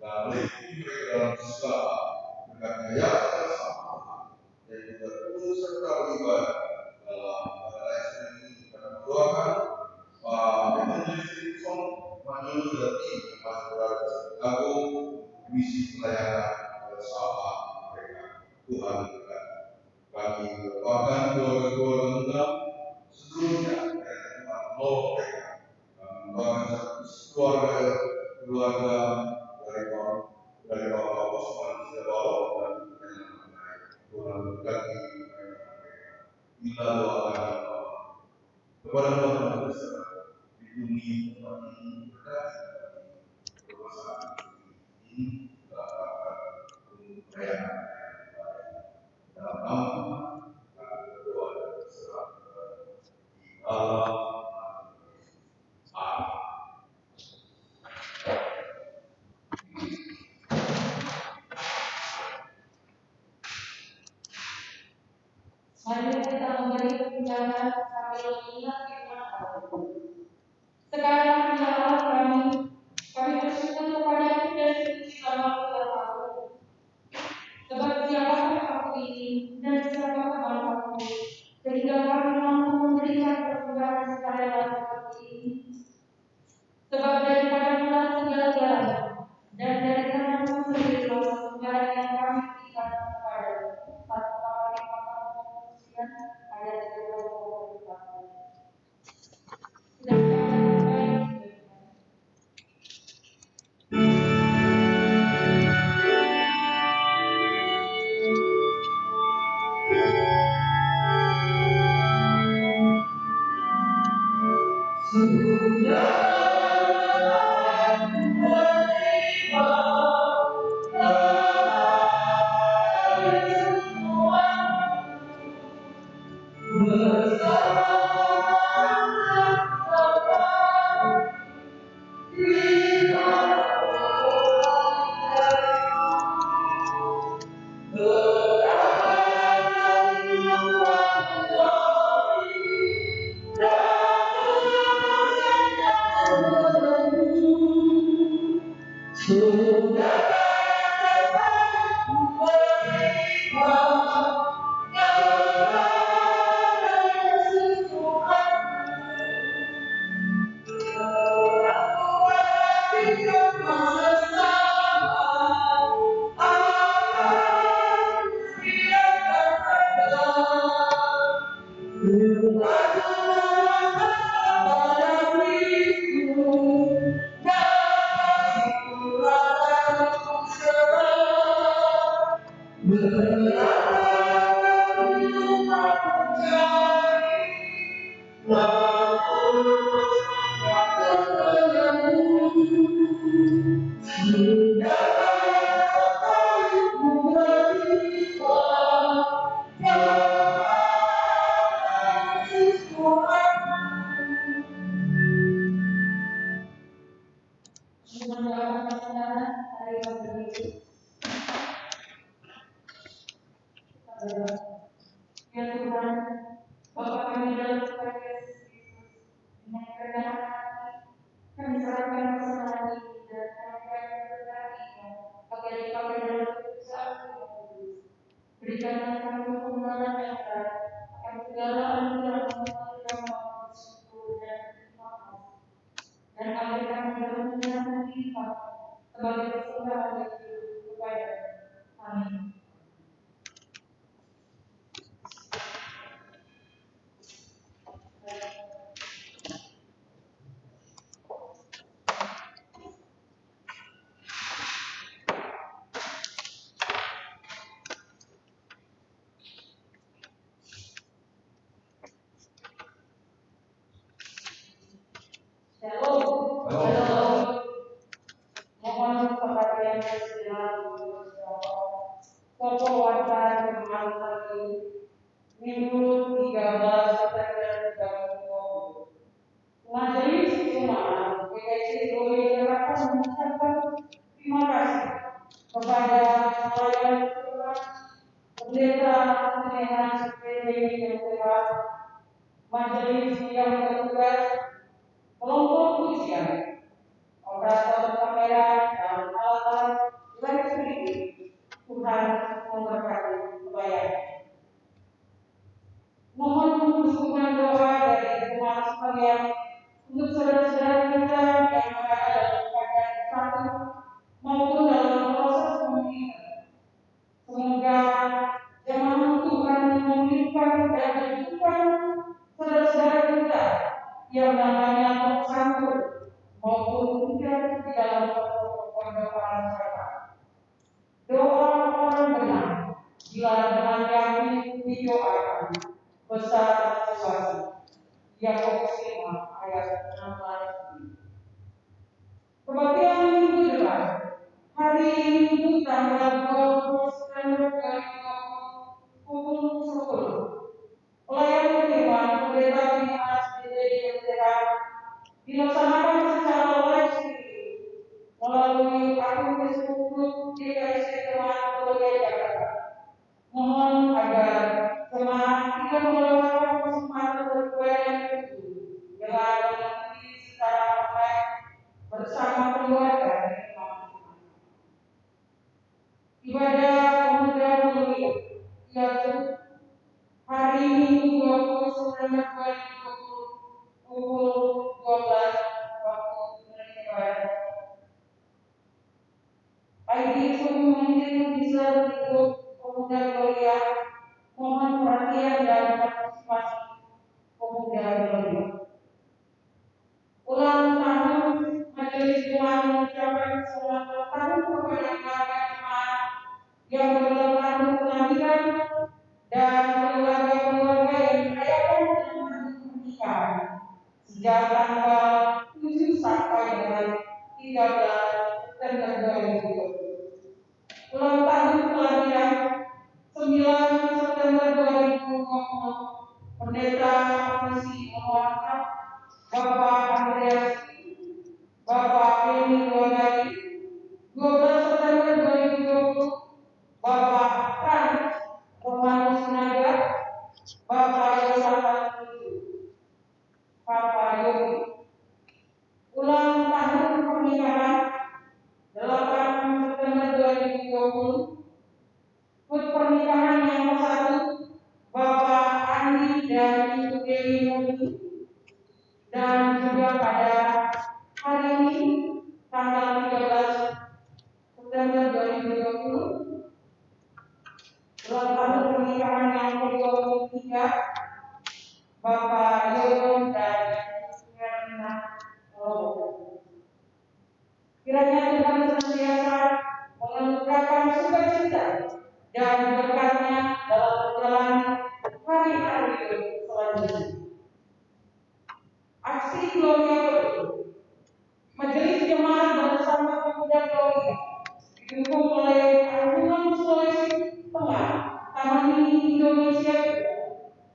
dan lindungi mereka dalam segala dengan daya bersama dan juga turut serta beribadah dalam perayaan ini. Kita berdoakan Evangelis Manulu dan tim Masyarakat Agung misi pelayanan bersama mereka. Tuhan berkati. Kami berdoakan keluarga-keluarga seluruhnya dan Tuhan mereka. Kami berdoakan keluarga dari Bapak Osman Setiawalau dan Tuhan berkati mereka. Kita doakan kepada Tuhan bersama lindungi umat ini berkati bersama ini kita akan pelayanan dalam nama kami berdoa dan berserah di dalam Amin. Mari kita memberi tunjangan sambil mengingat firman Allah. Sekarang ya Allah kami bersyukur kepada-Mu dan suci nama-Mu yang agung. Sebab siapakah aku ini dan siapakah bangsaku, sehingga kami mampu memberikan persembahan sekalian seperti ini. Sebab daripada mula segala-galanya dan dari kanan-Mu sendiri persembahan yang kami berikan kepada-Mu. 1 ayat 21. mendoakan pasangan hari ini. Ya Tuhan, Bapa kami dalam Tuhan Yesus Kristus, dengan kerendahan hati, kami serahkan pasangan ini dan kami berkati-nya, agar dipakai dalam keputusan yang kudus. Berikanlah kami kebenaran yang benar, akan segala anugerah yang mau bersyukur dan terima kasih. Dan agar kami dalam menyerahkan diri kami sebagai persembahan yang hidup kepada. Amin. Shalom. Mohon perhatian sejenak pokok warta firman hari Minggu 13 September 2020. Majelis Jemaat GKI Doi Jakarta mengucapkan terima kasih kepada pelayan Tuhan, pendeta pemilihan SPB yang telah majelis yang bertugas, kelompok ujian, operator kamera dan alat live streaming. Tuhan memberkati pelayan. Mohon dukungan doa dari jemaat sekalian untuk saudara-saudara kita yang berada dalam keadaan sakit maupun dalam proses pemulihan. Semoga jemaat Tuhan memulihkan dan menyembuhkan saudara-saudara kita yang namanya tersangkut maupun tidak di dalam pondok-pondok masyarakat. Doa orang benar bila dengan yakin didoakan besar sesuatu. Yakobus 5 ayat 16. Kebaktian minggu depan hari Minggu tanggal 20 September 2020 pukul 10. Pelayanan firman pendeta Dimas Dede dilaksanakan secara live streaming melalui akun Facebook Grup GKI Doi Jakarta. Mohon agar jemaat tidak melewatkan kesempatan berkuliah itu dengan mengikuti secara online bersama keluarga dan teman-teman. Ibadah pemuda mulia yaitu hari Minggu 20 September 2020 pukul 12 waktu Indonesia Barat. ID mungkin bisa di grup pemuda Gloria. Mohon perhatian dan partisipasi pemuda Gloria. Ulang tahun Majelis Jemaat mengucapkan selamat tahun kepada keluarga jemaat yang berulang tahun kelahiran dan keluarga-keluarga yang merayakan tahun pernikahan sejak tanggal 7 sampai dengan 13 September 2020. Ulang tahun kelahiran 9 September 2020, Pendeta Misi Muhammad Bapak Andreas, Bapak Beni Luagari. 12 September 2020, Bapak Frans Romanus Naga, Bapak Yosafat Bapak Yogi. Ulang tahun pernikahan 8 September 2020, pernikahan yang bersatu Bapak Andi dan Ibu Dewi Murni. Dan juga pada hari ini tanggal 13 September 2020 ulang tahun pernikahan yang ke-23 Bapak Yoyon dan Herna Lobo. Kiranya Tuhan senantiasa menganugerahkan sukacita dan berkatnya dalam menjalani hari-hari selanjutnya. Aksi Gloria Betul, Majelis Jemaat bersama Pemuda Gloria didukung oleh Angkutan Sulawesi Tengah, Taman Mini Indonesia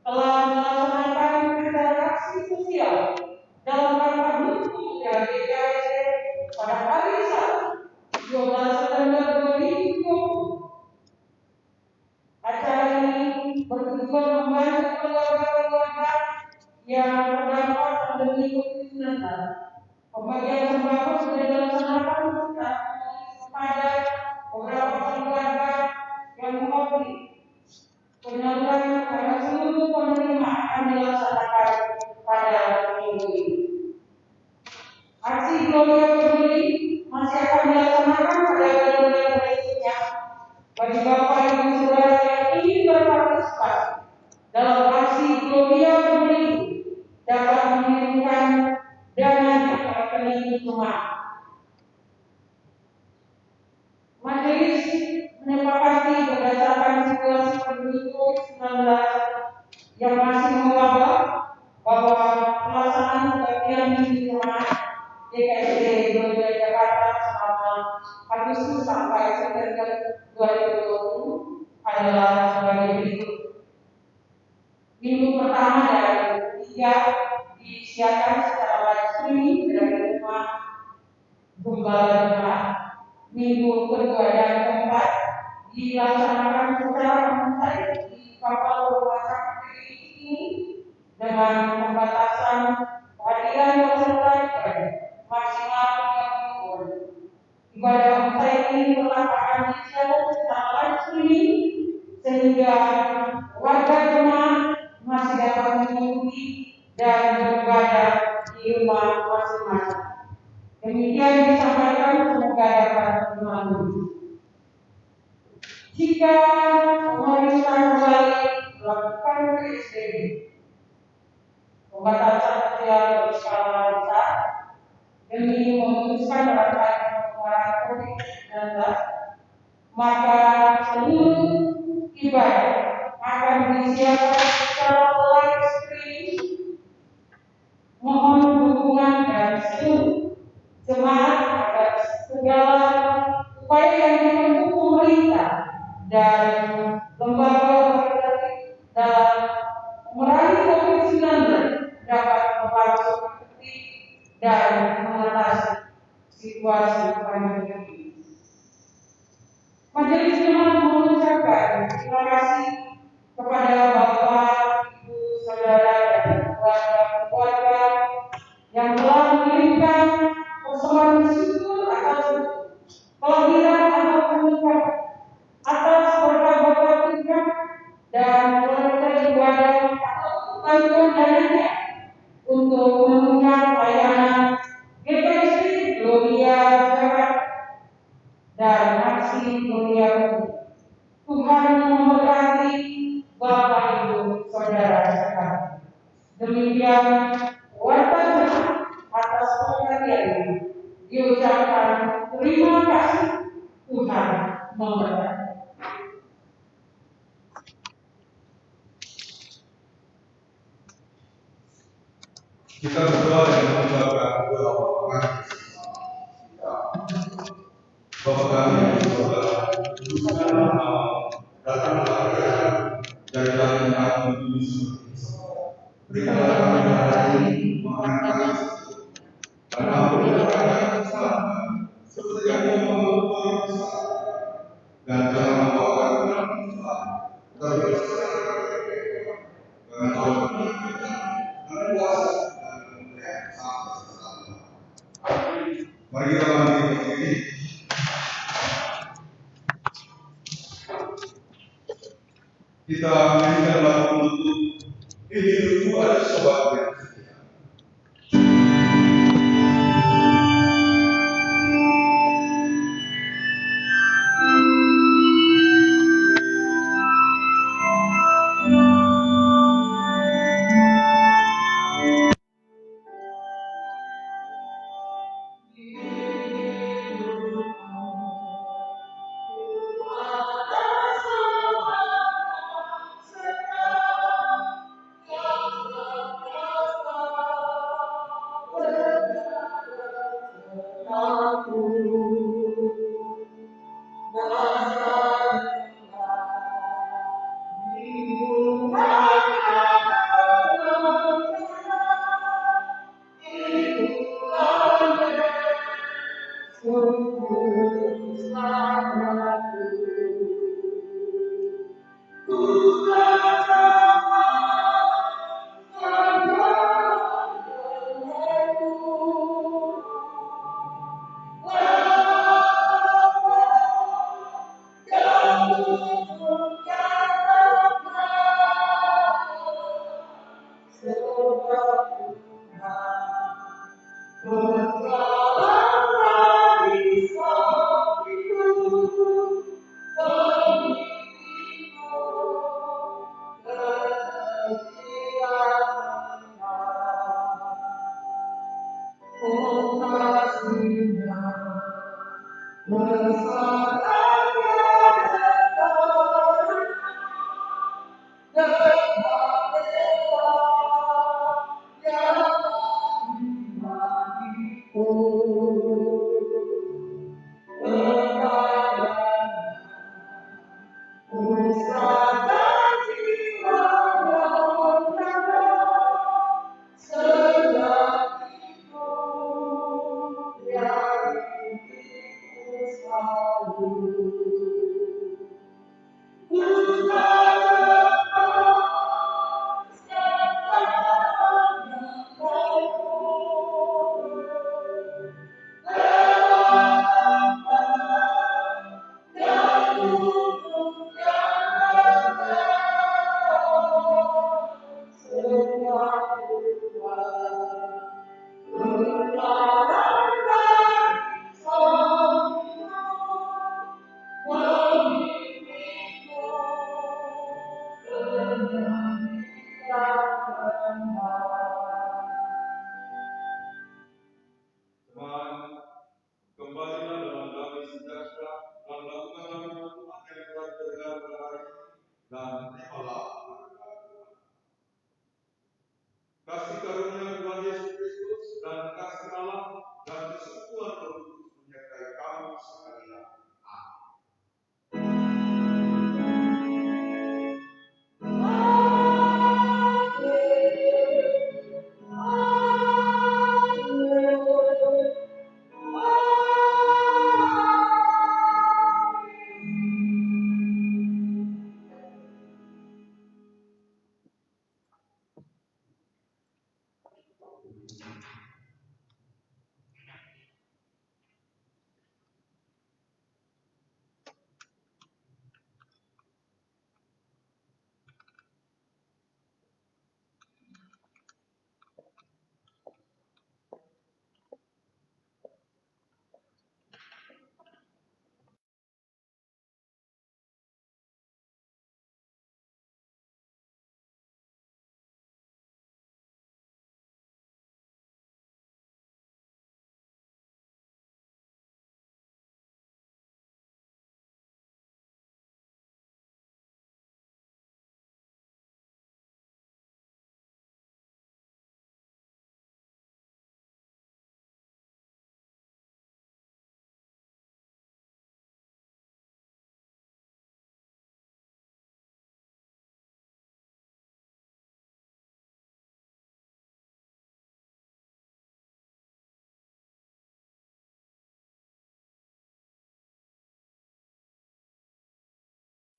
telah melaksanakan acara aksi sosial dalam rangka mendukung GKI pada hari Gloria peduli masih akan dilaksanakan pada bulan-bulan berikutnya. Bagi Bapak Ibu Saudara yang ingin berpartisipasi dalam aksi Gloria peduli dapat mengirimkan dana ke rekening jemaat. Majelis menyepakati berdasarkan situasi pandemi COVID-19 yang masih mewabah bahwa pelaksanaan kebaktian minggu jemaat GKSD Gereja Jakarta selama Agustus sampai September 2020 adalah sebagai berikut. Minggu pertama dan ketiga disiarkan secara live streaming dari rumah Gembala Jemaat. Minggu kedua dan keempat dilaksanakan secara onsite di kapal rumah sakit ini dengan pembatasan kehadiran peserta maksimal 30 orang. Ibadah onsite ini telah akan disiarkan secara live streaming sehingga warga jemaat masih dapat mengikuti dan beribadah di rumah masing-masing. Demikian disampaikan, semoga dapat memahami. Jika pemerintah kembali melakukan PSBB, pembatasan sosial berskala besar demi memutuskan rantai penularan COVID-19, maka seluruh ibadah akan disiarkan secara live streaming. Mohon dukungan dari seluruh jemaat agar segala upaya yang ditempuh pemerintah dan lembaga otoritatif dalam memerangi COVID-19 dapat berlangsung efektif dan mengatasi situasi pandemi ini. Majelis Jemaat mengucapkan terima kasih kepada Bapak, Ibu, Saudara, dan keluarga yang telah mengirimkan persoalan syukur atas kelahiran atau pernikahan, atas berkat-berkat Tuhan dan proyek ibadah atau bantuan dananya untuk menunjang layanan GKSD Gloria Jakarta dan aksi Gloria Peduli. Tuhan memberkati Bapak Ibu Saudara sekalian. Demikian warta atas perhatiannya. Diucapkan terima kasih. Tuhan memberkati. Kita berdoa dan mengucapkan doa Bapa kami yang di surga, datang kepada dari dalam kami berikanlah kami hari ini makanan kami, dan ampuni dosa kami seperti kami mengampuni dan jangan membawa kami ke dalam kesalahan, tetapi dengan kami dengan kuasa dan kemuliaan sampai selama. Mari kita bangkit berdiri. Kita menyanyikan lagu penutup ini itu ada sebabnya. Teman, kembalilah dalam damai sejahtera dan lakukan firman Tuhan yang telah terdengar pada hari ini dan terimalah berkat Tuhan. Kasih karunia Tuhan Yesus Kristus dan kasih Allah dan persekutuan Roh Kudus menyertai kamu sekalian.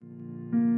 Amin.